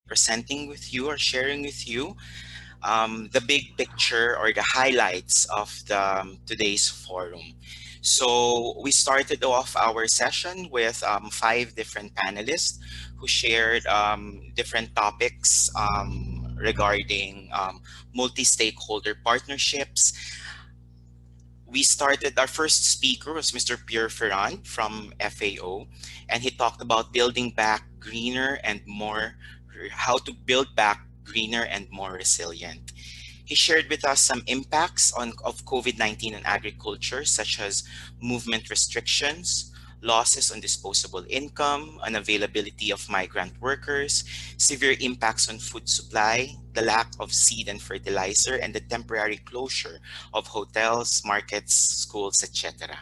presenting with you or sharing with you the big picture or the highlights of today's forum. So we started off our session with five different panelists who shared different topics regarding multi-stakeholder partnerships. We started, our first speaker was Mr. Pierre Ferrand from FAO, and he talked about building back greener and more, how to build back greener and more resilient. He shared with us some impacts of COVID-19 on agriculture, such as movement restrictions, losses on disposable income, unavailability of migrant workers, severe impacts on food supply, the lack of seed and fertilizer, and the temporary closure of hotels, markets, schools, etc.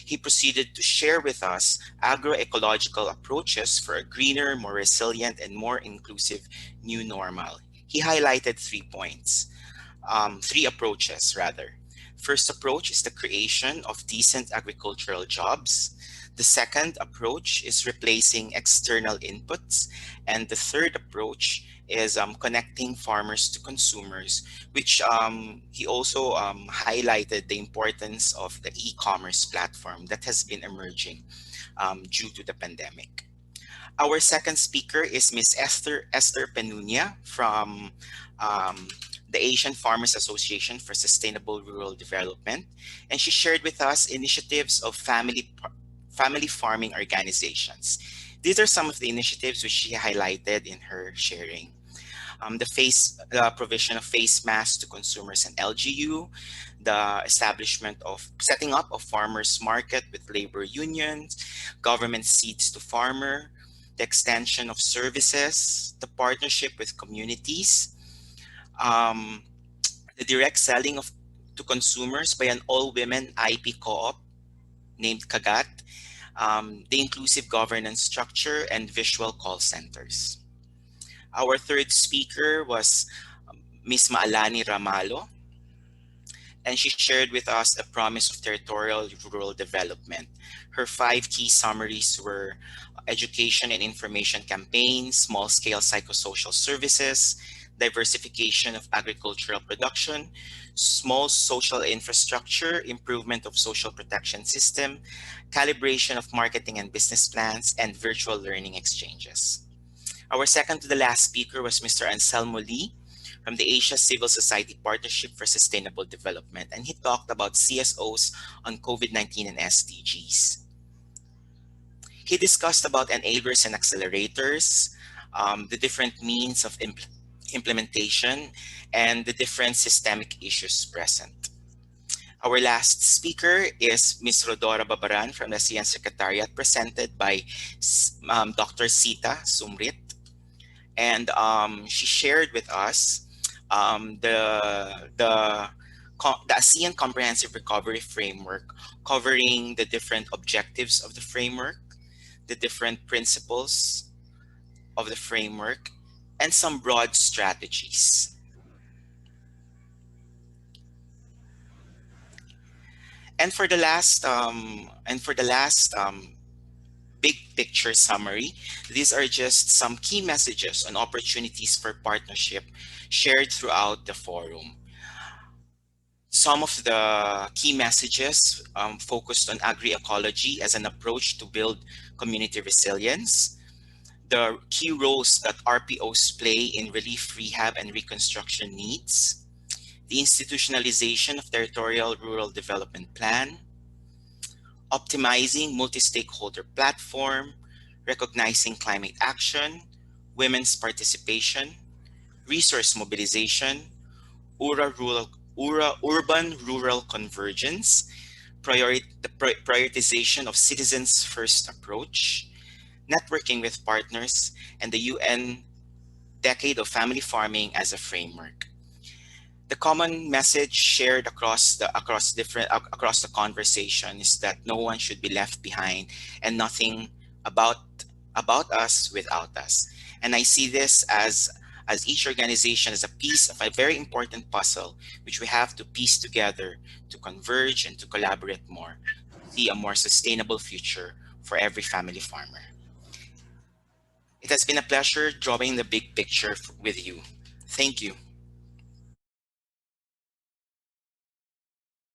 He proceeded to share with us agroecological approaches for a greener, more resilient, and more inclusive new normal. He highlighted 3 points, three approaches rather. First approach is the creation of decent agricultural jobs. The second approach is replacing external inputs. And the third approach is connecting farmers to consumers, which he also highlighted the importance of the e-commerce platform that has been emerging due to the pandemic. Our second speaker is Miss Esther Penunia from um, the Asian Farmers Association for Sustainable Rural Development, and she shared with us initiatives of family farming organizations. These are some of the initiatives which she highlighted in her sharing. The provision of face masks to consumers and LGU, the establishment of setting up a farmers market with labor unions, government seeds to farmer, the extension of services, the partnership with communities, um, the direct selling of to consumers by an all-women IP co-op named Kagat, the inclusive governance structure, and visual call centers. Our third speaker was Ms. Maalani Ramalo, and she shared with us a promise of territorial rural development. Her five key summaries were education and information campaigns, small-scale psychosocial services, diversification of agricultural production, small social infrastructure, improvement of social protection system, calibration of marketing and business plans, and virtual learning exchanges. Our second to the last speaker was Mr. Anselmo Lee from the Asia Civil Society Partnership for Sustainable Development, and he talked about CSOs on COVID-19 and SDGs. He discussed about enablers and accelerators, the different means of implementation, and the different systemic issues present. Our last speaker is Ms. Rodora Babaran from the ASEAN Secretariat, presented by Dr. Sita Sumrit. And she shared with us the ASEAN Comprehensive Recovery Framework, covering the different objectives of the framework, the different principles of the framework, and some broad strategies. And for the last big picture summary, these are just some key messages on opportunities for partnership shared throughout the forum. Some of the key messages focused on agroecology as an approach to build community resilience, the key roles that RPOs play in relief, rehab, and reconstruction needs, the institutionalization of territorial rural development plan, optimizing multi-stakeholder platform, recognizing climate action, women's participation, resource mobilization, urban-rural convergence, prioritization of citizens first approach, networking with partners, and the UN Decade of Family Farming as a framework. The common message shared across the conversation is that no one should be left behind, and nothing about us without us. And I see this as each organization is a piece of a very important puzzle which we have to piece together to converge and to collaborate more to see a more sustainable future for every family farmer. It has been a pleasure drawing the big picture with you. Thank you.